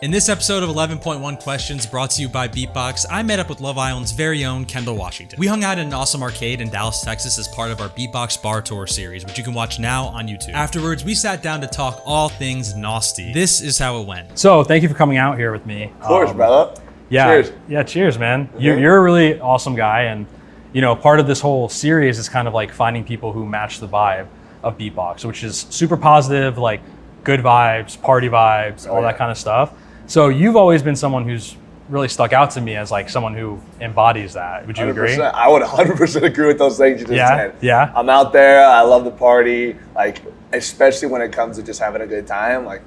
In this episode of 11.1 Questions brought to you by BeatBox, I met up with Love Island's very own Kendall Washington. We hung out in an awesome arcade in Dallas, Texas as part of our BeatBox Bar Tour series, which you can watch now on YouTube. Afterwards, we sat down to talk all things Naasty. This is how it went. So thank you for coming out here with me. Of course, brother. Yeah, cheers. Yeah, cheers, man. You're a really awesome guy, and you know, part of this whole series is kind of like finding people who match the vibe of BeatBox, which is super positive, like good vibes, party vibes, all that kind of stuff. So you've always been someone who's really stuck out to me as like someone who embodies that. Would you 100%. agree? I would 100% agree with those things you just said. Yeah. I'm out there. I love the party. Like, especially when it comes to just having a good time. Like,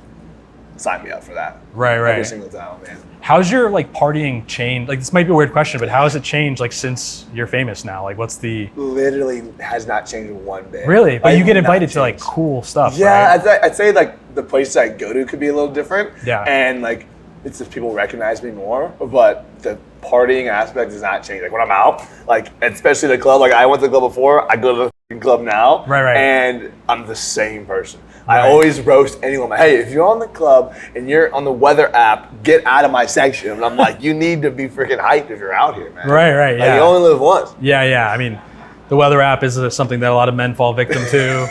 sign me up for that. Right. Every single time, man. How's your like partying changed? Like, this might be a weird question, but how has it changed like since you're famous now? Like, what's the? Literally has not changed one bit. Really? But like, you get invited to like cool stuff. Yeah, right? I'd say like the places I go to could be a little different. Yeah. And like, it's just people recognize me more, but the partying aspect does not change. Like when I'm out, like especially the club, like I went to the club before, I go to the club now, right. And I'm the same person. Right. I always roast anyone. Like, hey, if you're on the club and you're on the weather app, get out of my section. And I'm like, you need to be freaking hyped if you're out here, man. Right, like, yeah. You only live once. Yeah. I mean, the weather app is something that a lot of men fall victim to.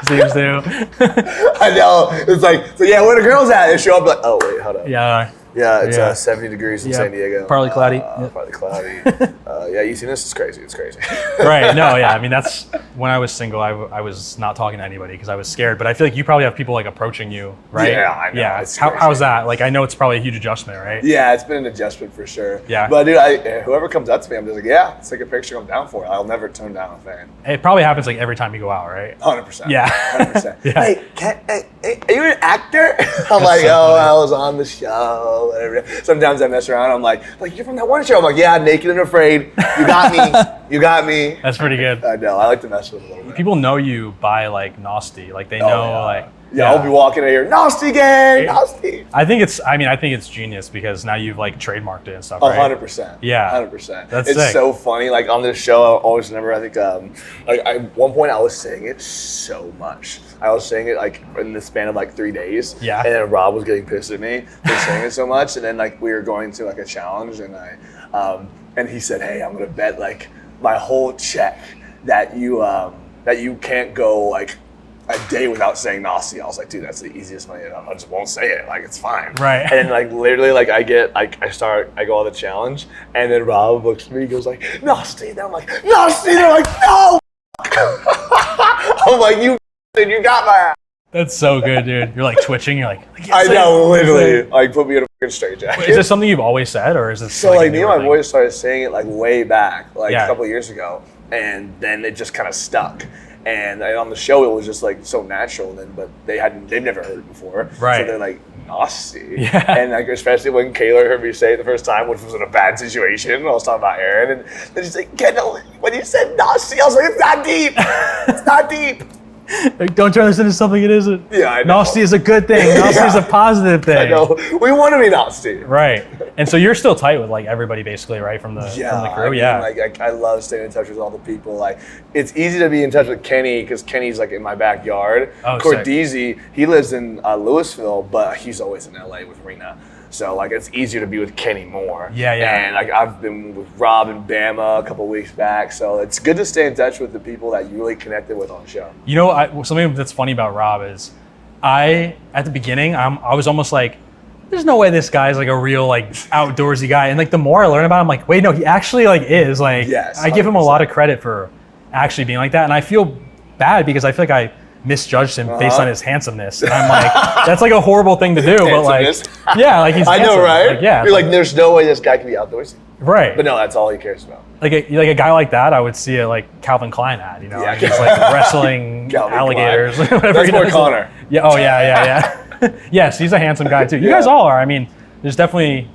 Seems to. I know. It's like, so yeah, where the girls at? They show up like, oh wait, hold up. Yeah. Yeah, it's 70 degrees in San Diego. Partly cloudy. Partly cloudy. Yeah, you see this? It's crazy. It's crazy. Right. No, yeah. I mean, that's when I was single, I was not talking to anybody because I was scared. But I feel like you probably have people like approaching you, right? Yeah, I know. Yeah. It's How's that? Like, I know it's probably a huge adjustment, right? Yeah, it's been an adjustment for sure. Yeah. But dude, whoever comes up to me, I'm just like, yeah, let's take a picture. I'm down for it. I'll never turn down a fan. It probably happens like every time you go out, right? 100%. Yeah. 100%. Yeah. Hey, are you an actor? I'm like, oh, I was on the show. Whatever. Sometimes I mess around. I'm like, you're from that one show. I'm like, yeah, Naked and Afraid. You got me. You got me. That's pretty good. I know. I like to mess with them a little bit. People know you by like Naasty. Like they know like. Yeah, I'll be walking in here, Naasty gang, Naasty. I think it's genius because now you've like trademarked it and stuff, right? 100%. Yeah. 100%. That's it's sick. so funny. Like on this show, I always remember, I think, at one point I was saying it so much. I was saying it like in the span of like 3 days. Yeah. And then Rob was getting pissed at me for saying it so much. And then like we were going to like a challenge and and he said, hey, I'm going to bet like my whole check that you can't go like a day without saying Naasty. I was like, dude, that's the easiest money. I just won't say it. Like, it's fine. Right. And then, like, literally, like, I go on the challenge, and then Rob looks at me, he goes like, Naasty. And I'm like, Naasty. They're like, no. I'm like, you got my ass. That's so good, dude. You're like twitching. You're like I know, literally. Like, put me in a fucking straight jacket. Is this something you've always said, or is this So, like, me and my thing? boys started saying it, like, way back, like, a couple of years ago, and then it just kind of stuck. And on the show, it was just like so natural. But they've never heard it before. Right. So they're like, Naasty. Yeah. And like, especially when Kayla heard me say it the first time, which was in a bad situation. I was talking about Aaron. And then she's like, Kendall, when you said Naasty, I was like, it's not deep. It's not deep. Like, don't turn this into something it isn't. Yeah, I know. Naasty is a good thing. Naasty is a positive thing. I know. We want to be Naasty. Right. And so you're still tight with like everybody basically, right? From the crew. I love staying in touch with all the people. Like, it's easy to be in touch with Kenny because Kenny's like in my backyard. Oh, Cordeezy, he lives in Louisville, but he's always in LA with Rena. So like, it's easier to be with Kenny more. Yeah. And like, I've been with Rob and Bama a couple weeks back. So it's good to stay in touch with the people that you really connected with on the show. You know, something that's funny about Rob is at the beginning, I was almost like, there's no way this guy's like a real like outdoorsy guy. And like the more I learn about him, I'm like, wait, no, he actually like is like, yes, I give him a lot of credit for actually being like that. And I feel bad because I feel like I misjudged him based on his handsomeness. And I'm like, that's like a horrible thing to do, but like, yeah, like he's I handsome. know, right? Like, yeah. You're like, there's no way this guy can be outdoorsy. Right. But no, that's all he cares about. Like a guy like that, I would see a like Calvin Klein ad, you know, Yeah. like he's like wrestling alligators. Whatever That's he more does. Connor. Yeah. Oh yeah. Yes, he's a handsome guy too. You guys all are. I mean, there's definitely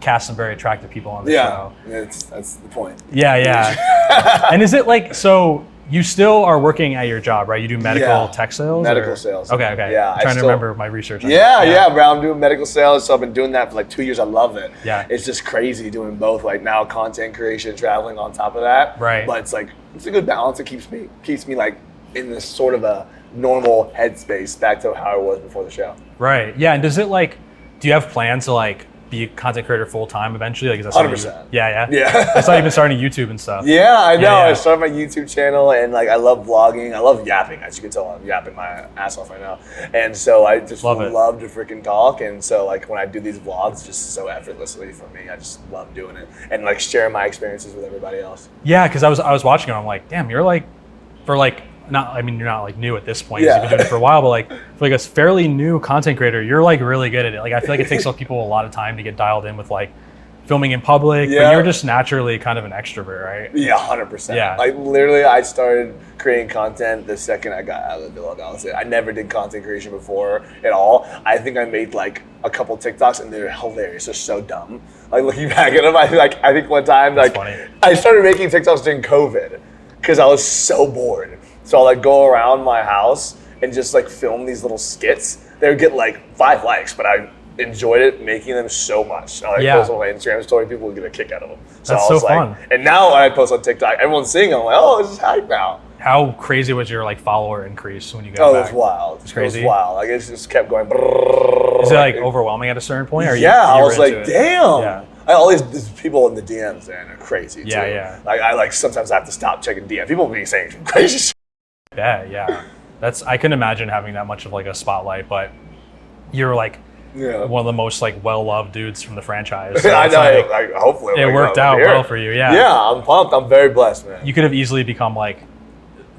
cast some very attractive people on the show. Yeah, that's the point. Yeah. And is it like, so you still are working at your job, right? You do medical tech sales? Medical sales. Okay. Yeah. I'm trying to remember my research on Yeah, bro. I'm doing medical sales, so I've been doing that for like 2 years. I love it. Yeah. It's just crazy doing both. Like now, content creation, traveling on top of that. Right. But it's a good balance. It keeps me like in this sort of a normal headspace back to how I was before the show. Right. Yeah. And does it like, do you have plans to like be a content creator full time eventually? Like, is that something 100%. Yeah. Yeah. It's not even starting YouTube and stuff. Yeah, I know. Yeah. I started my YouTube channel, and like I love vlogging. I love yapping. As you can tell, I'm yapping my ass off right now. And so I just love to freaking talk. And so like when I do these vlogs, just so effortlessly for me, I just love doing it and like sharing my experiences with everybody else. Yeah, because I was watching it. I'm like, damn, you're like, for like, not, I mean, you're not like new at this point. Yeah. You've been doing it for a while, but like for like a fairly new content creator, you're like really good at it. Like I feel like it takes people a lot of time to get dialed in with like filming in public, but you're just naturally kind of an extrovert, right? Yeah, 100%. Yeah. Like literally, I started creating content the second I got out of the villa. I never did content creation before at all. I think I made like a couple TikToks, and they're hilarious. They're so dumb. Like looking back at them, I think one time like I started making TikToks during COVID because I was so bored. So I'll like go around my house and just like film these little skits. They would get like 5 likes, but I enjoyed it making them so much. I like post on my Instagram story, people would get a kick out of them. So that's I was so fun. And now when I post on TikTok, everyone's seeing it. I'm like, oh, this is hype now. How crazy was your like follower increase when you got back? It was wild. It's crazy. It was wild. Like it just kept going. Is it like overwhelming at a certain point? Or I was like, damn. Yeah. All these people in the DMs, man, are crazy too. Yeah. Like I like sometimes I have to stop checking DMs. People be saying some crazy shit. Yeah. I can imagine having that much of like a spotlight, but you're like one of the most like well-loved dudes from the franchise. So I know. like, hopefully it worked out well for you. Yeah. Yeah, I'm pumped. I'm very blessed, man. You could have easily become like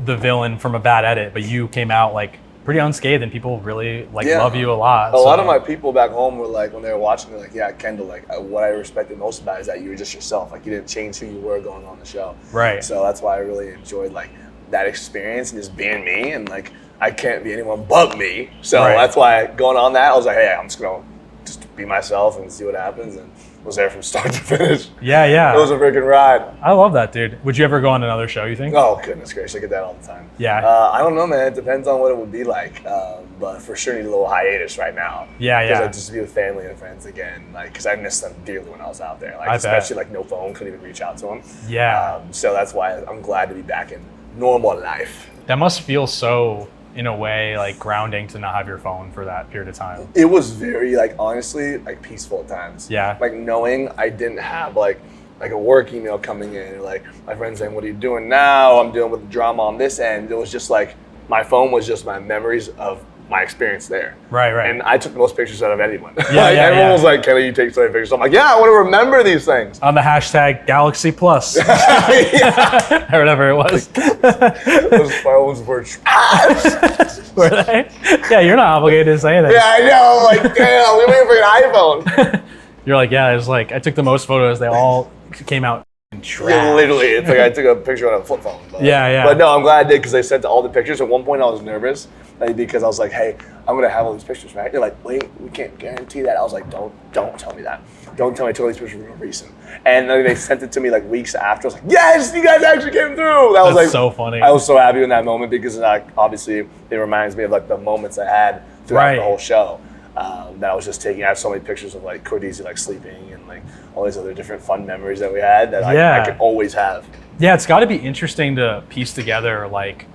the villain from a bad edit, but you came out like pretty unscathed, and people really like love you a lot. A lot of my people back home were like, when they were watching, they're like, yeah, Kendall, like what I respected most about it is that you were just yourself. Like you didn't change who you were going on the show. Right. So that's why I really enjoyed like that experience and just being me, and like I can't be anyone but me. So that's why going on that, I was like, hey, I'm just gonna just be myself and see what happens, and was there from start to finish. Yeah. It was a freaking ride. I love that, dude. Would you ever go on another show, you think? Oh, goodness gracious, I get that all the time. Yeah. I don't know, man. It depends on what it would be like. But for sure need a little hiatus right now. Yeah. Because I just be with family and friends again. Like, because I missed them dearly when I was out there. Like, especially like no phone, couldn't even reach out to them. Yeah. So that's why I'm glad to be back in normal life. That must feel so, in a way, like grounding to not have your phone for that period of time. It was very, like, honestly, like peaceful at times. Yeah. Like knowing I didn't have like a work email coming in, or like my friend saying, what are you doing now? I'm dealing with the drama on this end. It was just like, my phone was just my memories of my experience there. Right. And I took the most pictures out of anyone. Yeah, everyone was like, Kendall, you take so many pictures. I'm like, yeah, I want to remember these things. On the hashtag Galaxy Plus. Or whatever it was. Those phones were trash. Were they? Yeah, you're not obligated to say that. Yeah, I know. I'm like, damn, we waiting for an iPhone. You're like, yeah, it was like, I took the most photos. They all came out trash. Yeah, literally. It's like I took a picture on a flip phone. But, Yeah. But no, I'm glad I did, because they sent all the pictures. At one point I was nervous because I was like, hey, I'm going to have all these pictures, right? They're like, wait, we can't guarantee that. I was like, don't tell me that. Don't tell me I took all these pictures for no reason. And then they sent it to me like weeks after. I was like, yes, you guys actually came through. That was like so funny. I was so happy in that moment, because like obviously it reminds me of like the moments I had throughout the whole show. That I was just taking. I have so many pictures of like Cordeezy like sleeping, and like all these other different fun memories that we had that I could always have. Yeah, it's got to be interesting to piece together like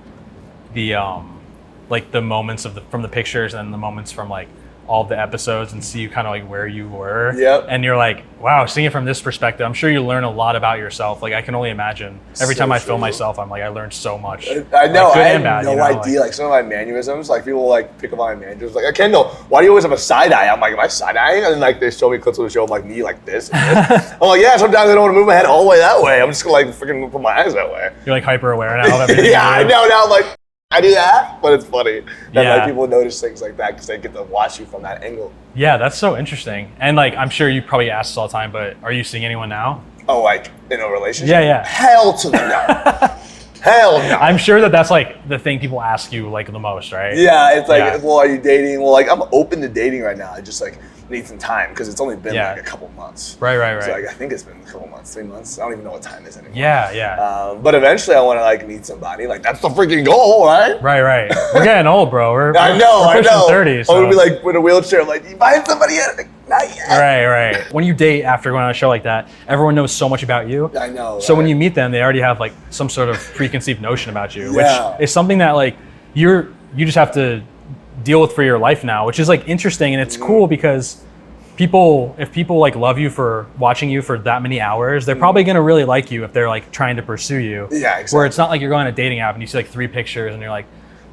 the moments from the pictures and the moments from like all the episodes, and see kind of like where you were. Yep. And you're like, wow, seeing it from this perspective, I'm sure you learn a lot about yourself. Like I can only imagine. Every time I film myself, I'm like, I learned so much. I know. Like, I had no idea. Like some of my mannerisms, like people like pick up on my mannerisms. Like, Kendall, why do you always have a side eye? I'm like, am I side eyeing? And then like they show me clips of the show of like me like this. And this. I'm like, yeah. Sometimes I don't want to move my head all the way that way. I'm just gonna like freaking put my eyes that way. You're like hyper aware now of everything. Yeah, I know. Now I'm like, I do that, but it's funny that like people notice things like that because they get to watch you from that angle. Yeah, that's so interesting. And like, I'm sure you probably ask this all the time, but are you seeing anyone now? Oh, like in a relationship? Yeah. Hell to the no. Hell no. I'm sure that's like the thing people ask you like the most, right? Yeah, it's like, well, are you dating? Well, like I'm open to dating right now. I just like need some time because it's only been like a couple months. Right. So like I think it's been a couple months, 3 months. I don't even know what time it is anymore. Yeah. But eventually I want to like meet somebody. Like that's the freaking goal, right? Right. We're getting old, bro. We're pushing 30. So. I'm gonna be like in a wheelchair, like you find somebody yet? Like, not yet. Right. When you date after going on a show like that, everyone knows so much about you. I know. So when you meet them, they already have like some sort of preconceived notion about you, Yeah. which is something that like you just have to deal with for your life now, which is like interesting, and it's cool because if people like love you for watching you for that many hours, they're probably gonna really like you if they're like trying to pursue you. Yeah, exactly. Where it's not like you're going on a dating app and you see like 3 pictures and you're like,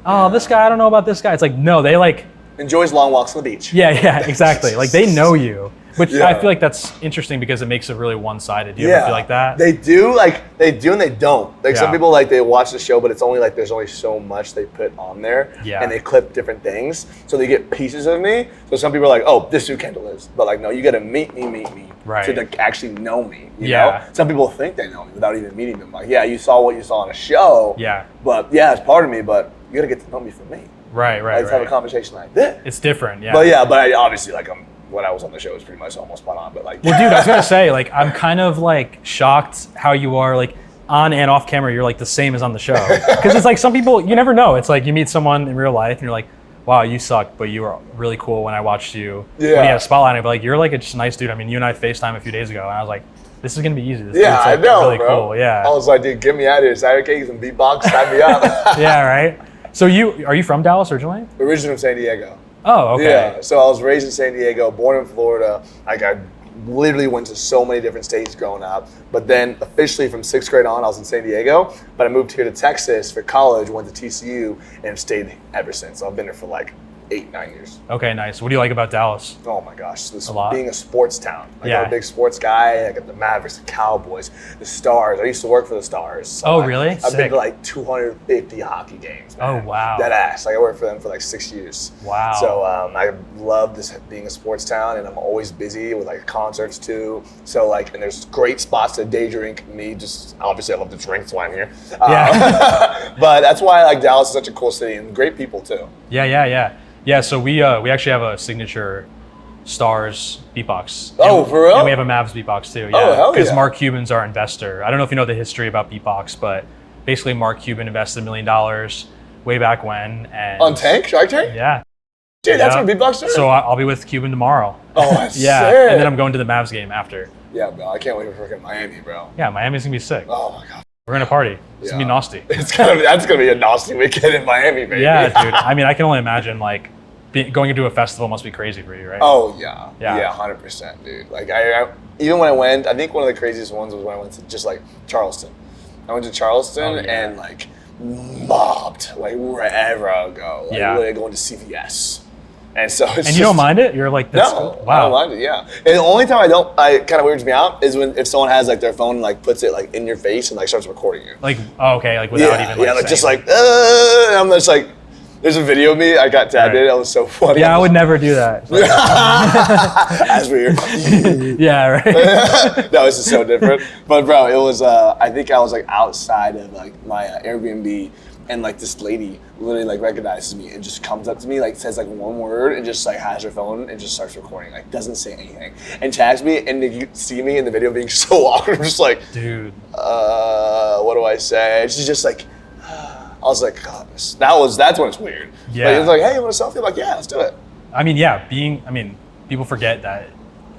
oh, this guy, I don't know about this guy. It's like, no, they like enjoys long walks on the beach. Yeah, exactly. Like they know you. Which I feel like that's interesting because it makes it really one-sided. Do you ever feel like that? They do and they don't. Like some people like they watch the show, but it's only like there's only so much they put on there. Yeah. And they clip different things. So they get pieces of me. So some people are like, oh, this is who Kendall is. But like, no, you gotta meet me. Right. To like actually know me. You know? Some people think they know me without even meeting them. Like, yeah, you saw what you saw on a show. Yeah. But yeah, it's part of me, but you gotta get to know me for me. Right. Let's have a conversation like this. It's different, yeah. But I obviously like when I was on the show, it was pretty much almost spot on. But like, well, dude, I was gonna say, like, I'm kind of like shocked how you are like on and off camera. You're like the same as on the show, because it's like some people you never know. It's like you meet someone in real life and you're like, wow, you suck, but you were really cool when I watched you. When you had a spotlight, but like you're like just a nice dude. I mean, you and I FaceTime a few days ago, and I was like, this is gonna be easy. This dude's, like, I know, really bro. Cool. Yeah. I was like, dude, get me out of here. Cider cakes and beatbox, sign me up. Yeah, right. So are you from Dallas originally? Originally from San Diego. Oh, okay. Yeah, so I was raised in San Diego, born in Florida. Like I literally went to so many different states growing up. But then officially from 6th grade on, I was in San Diego. But I moved here to Texas for college, went to TCU, and stayed ever since. So I've been there for like 8-9 years. Okay, nice. What do you like about Dallas? Oh my gosh, Being a sports town. Like I'm a big sports guy. I got the Mavericks, the Cowboys, the Stars. I used to work for the Stars. So really? I've been to like 250 hockey games. Man. Oh wow. Dead ass. Like I worked for them for like 6 years. Wow. So I love this being a sports town, and I'm always busy with like concerts too. So like, and there's great spots to day drink. Me, just obviously I love to drink, that's why I'm here. But that's why like Dallas is such a cool city and great people too. Yeah, so we actually have a signature Stars beatbox. Oh, and, for real? And we have a Mavs beatbox too. Yeah. Oh, hell yeah. Because Mark Cuban's our investor. I don't know if you know the history about beatbox, but basically Mark Cuban invested $1 million way back when. And on Shark Tank? Yeah. Dude, that's what beatbox is? So I'll be with Cuban tomorrow. Oh, that's sick. And then I'm going to the Mavs game after. Yeah, bro. I can't wait for freaking Miami, bro. Yeah, Miami's gonna be sick. Oh my god. We're gonna party. It's gonna be Naasty. That's gonna be a Naasty weekend in Miami, baby. Yeah, dude. I mean, I can only imagine like going into a festival must be crazy for you, right? Oh yeah, 100%, dude. Like I even when I went, I think one of the craziest ones was when I went to just like Charleston. I went to Charleston and like mobbed like wherever I go. Like literally going to CVS. And so it's you don't mind it? You're like, that's cool. Wow. I don't mind it, yeah. And the only time I kind of weirds me out is if someone has like their phone and like puts it like in your face and like starts recording you. Like, oh, okay, like without even like like just like, and I'm just like, there's a video of me, I got tabbed in, that was so funny. Yeah, I would never do that. As weird. Yeah, right. That was just so different. But bro, it was, I think I was like outside of like my Airbnb, and like this lady literally like recognizes me and just comes up to me, like says like one word and just like has her phone and just starts recording, like doesn't say anything and tags me, and you see me in the video being so awkward. I'm just like, dude, what do I say? And she's just like, I was like, God, that's when it's weird. Yeah. Like, it's like, hey, you want a selfie? I'm like, yeah, let's do it. I mean, people forget that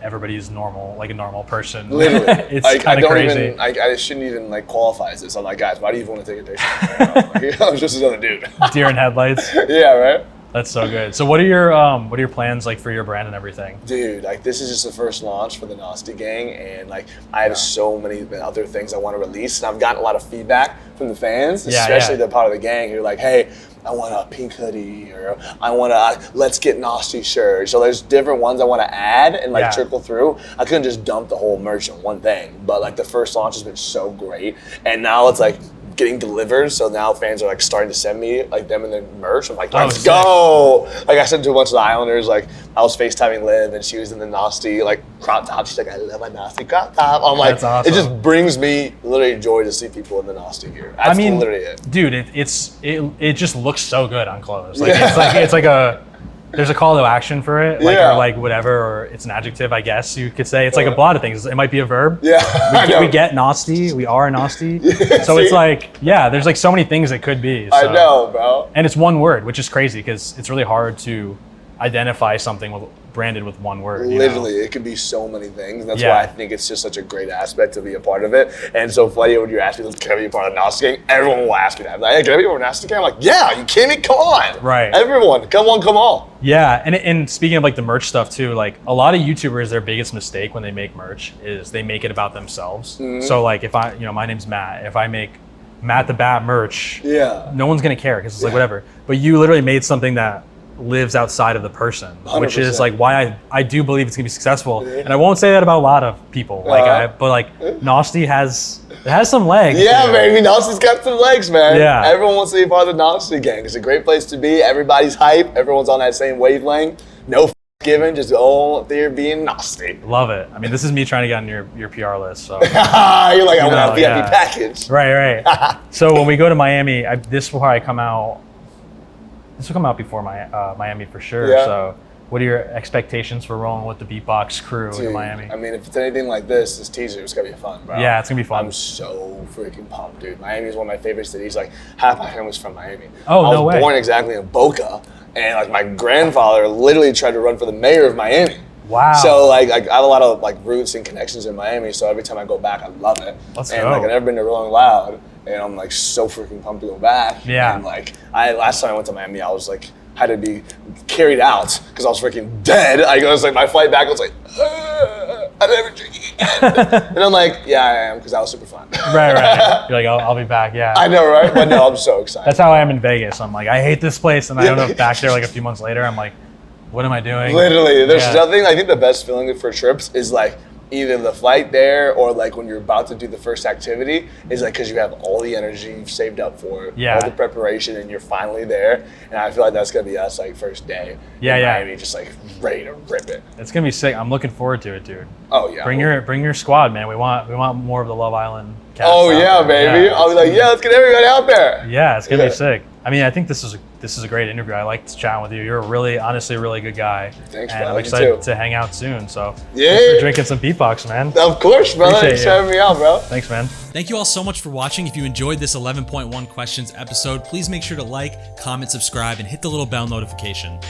everybody's normal, like a normal person. Literally. It's kind of crazy. I shouldn't even like qualify as this. I'm like, guys, why do you even want to take a picture? I was just another dude. Deer in headlights. Yeah, right? That's so good. So what are your plans like for your brand and everything? Dude, like this is just the first launch for the Naasty gang, and like I have so many other things I want to release, and I've gotten a lot of feedback from the fans, especially the part of the gang who are like, hey, I want a pink hoodie, or I want a Let's Get Naasty shirt. So there's different ones I want to add and like trickle through. I couldn't just dump the whole merch in one thing, but like the first launch has been so great, and now it's like getting delivered, so now fans are like starting to send me like them and their merch. I'm like, let's go! Like I sent to a bunch of the Islanders, like I was FaceTiming Liv and she was in the Naasty like crop top. She's like, I love my Naasty crop top. I'm like, awesome. It just brings me literally joy to see people in the Naasty gear. That's literally it. Dude, it just looks so good on clothes. Like it's like a there's a call to action for it, like or like whatever, or it's an adjective, I guess you could say. It's like a lot of things. It might be a verb. Yeah, we get Naasty. We are Naasty. So it's like, there's like so many things it could be. So. I know, bro. And it's one word, which is crazy because it's really hard to identify something branded with one word. Literally, it could be so many things. That's Yeah. why I think it's just such a great aspect to be a part of it. And so funny when you ask me, can I be a part of the Naasty gang? Everyone will ask me that. Like, hey, can I be a part of the Naasty gang? I'm like, yeah, you kidding me? Come on. Right. Everyone, come on. Yeah, and speaking of like the merch stuff too, like a lot of YouTubers, their biggest mistake when they make merch is they make it about themselves. So like if I, my name's Matt, if I make Matt the Bat merch, Yeah. no one's gonna care because it's like whatever. But you literally made something that lives outside of the person, which is 100%. like why I do believe it's gonna be successful. And I won't say that about a lot of people. But like Naasty has some legs. Yeah, baby, Naasty's got some legs, man. Yeah. Everyone wants to be part of the Naasty gang. It's a great place to be. Everybody's hype. Everyone's on that same wavelength. No given, just go there being Naasty. Love it. I mean, this is me trying to get on your PR list. So You're like, I want a VIP yeah. package. Right. So when we go to Miami, this will probably come out. This will come out before Miami for sure. Yeah. So, what are your expectations for rolling with the BeatBox crew in Dude, Miami? I mean, if it's anything like this teaser is gonna be fun, bro. Yeah, it's gonna be fun. I'm so freaking pumped, dude. Miami is one of my favorite cities. Like, half my family's from Miami. Oh, I no was way. born exactly in Boca, and like my grandfather literally tried to run for the mayor of Miami. Wow. So like I have a lot of like roots and connections in Miami. So every time I go back, I love it. Let's and go. like I've never been to Rolling Loud, and I'm like so freaking pumped to go back. Yeah. And like last time I went to Miami, I was like had to be carried out because I was freaking dead. I was like my flight back was like I'm never drinking again. And I'm like, yeah, I am because that was super fun. Right. You're like, I'll be back. Yeah. I know, right? But no, I'm so excited. That's how I am in Vegas. I'm like, I hate this place, and I end up back there like a few months later. I'm like, what am I doing? Literally, there's Yeah. nothing. I think the best feeling for trips is like either the flight there or like when you're about to do the first activity is like because you have all the energy you've saved up for it, Yeah. all the preparation, and you're finally there. And I feel like that's gonna be us like first day. Yeah, in yeah. Miami, just like ready to rip it. It's gonna be sick. I'm looking forward to it, dude. Oh yeah. Bring your squad, man. We want more of the Love Island cast. Oh out yeah, there. baby. Yeah, I'll be like, yeah, let's get everybody out there. Yeah, it's gonna Yeah. be sick. I mean, I think this is a great interview. I liked chatting with you. You're honestly a really good guy. Thanks, and bro. I'm You excited too. to hang out soon. So Yeah. thanks for drinking some BeatBox, man. Of course, brother. Appreciate Thanks for you. having me out, bro. Thanks, man. Thank you all so much for watching. If you enjoyed this 11.1 questions episode, please make sure to like, comment, subscribe, and hit the little bell notification.